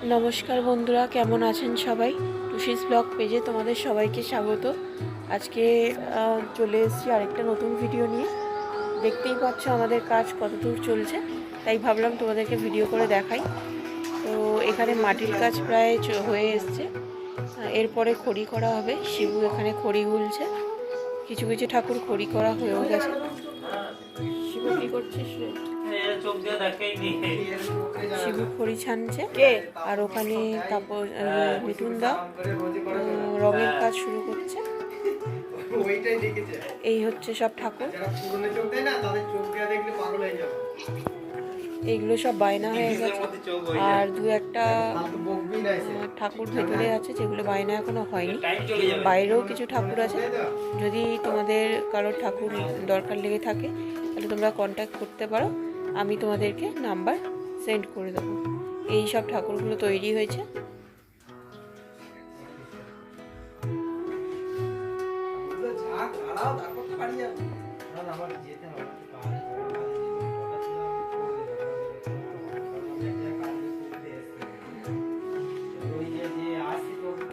नमस्कार बंधुरा केमन आছেন सबाई टुशिस ब्लग पेजे तुम्हारे सबाइके स्वागत। आज के चले एसेছি আরেকটা নতুন ভিডিও নিয়ে। দেখতেই পাচ্ছ আমাদের কাজ কতদূর চলছে, তাই ভাবলাম তোমাদেরকে ভিডিও করে দেখাই। তো এখানে মাটির কাজ প্রায় হয়ে এসেছে, এরপরে খড়ি করা হবে। শিবু এখানে খড়ি গুলছে, কিছু কিছু ঠাকুর খড়ি করা হয়েও গেছে। শিবু কি করছিস রে? শিবু খড়ি ছানছে আর ওখানে তাপস মিঠুন দা রঙের কাজ শুরু করছে। এই হচ্ছে সব ঠাকুর, এইগুলো সব বায়না হয়ে গেছে। আর দু একটা ঠাকুর ভেতরে আছে যেগুলো বায়না এখনো হয়নি। বাইরেও কিছু ঠাকুর আছে, যদি তোমাদের কারোর ঠাকুর দরকার লেগে থাকে তাহলে তোমরা কন্ট্যাক্ট করতে পারো, আমি তোমাদেরকে নাম্বার সেন্ড করে দেবো। এই সব ঠাকুরগুলো তৈরি হয়েছে।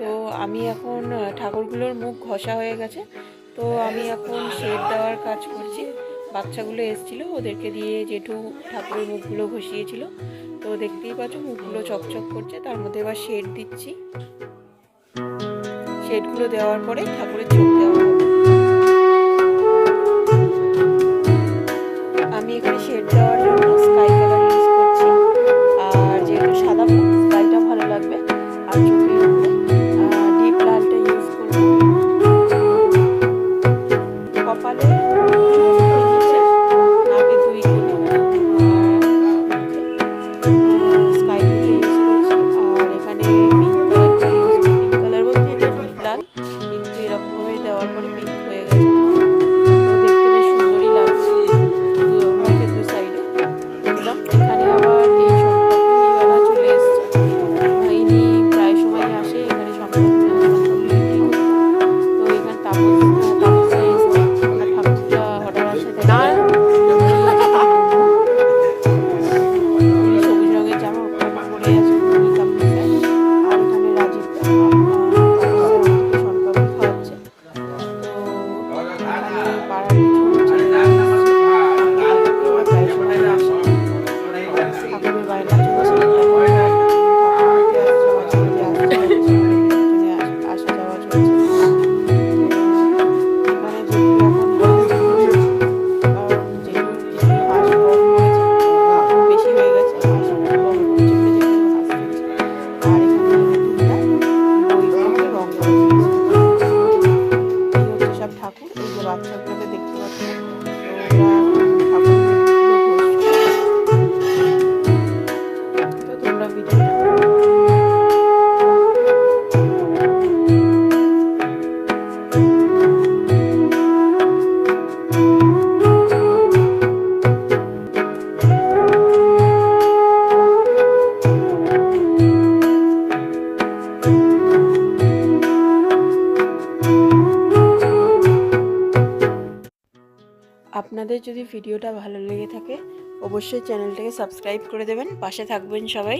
তো আমি এখন ঠাকুরগুলোর মুখ ঘষা হয়ে গেছে, তো আমি এখন শেড দেওয়ার কাজ করছি। বাচ্চাগুলো এসেছিলো, ওদেরকে দিয়ে জেঠু ঠাকুরের মুখগুলো ঘষিয়েছিল। তো দেখতেই পাচ্ছ মুখগুলো চকচক করছে, তার মধ্যে এবার শেড দিচ্ছি। শেডগুলো দেওয়ার পরে ঠাকুরের চোখ দেওয়া হবে। আমি এখানে শেড দেওয়ার জন্য স্কাই কালার ইউজ করছি, আর যেহেতু সাদা স্কাইটা ভালো লাগবে, আর চোখের উপরে ডিপ লালটা ইউজ করব। কপালে বাচ্চাগুলোকে দেখতে পাচ্ছি তোমরা ভিডিওটা আপনাদের যদি ভিডিওটা ভালো লেগে থাকে অবশ্যই চ্যানেলটাকে সাবস্ক্রাইব করে দেবেন, পাশে থাকবেন সবাই।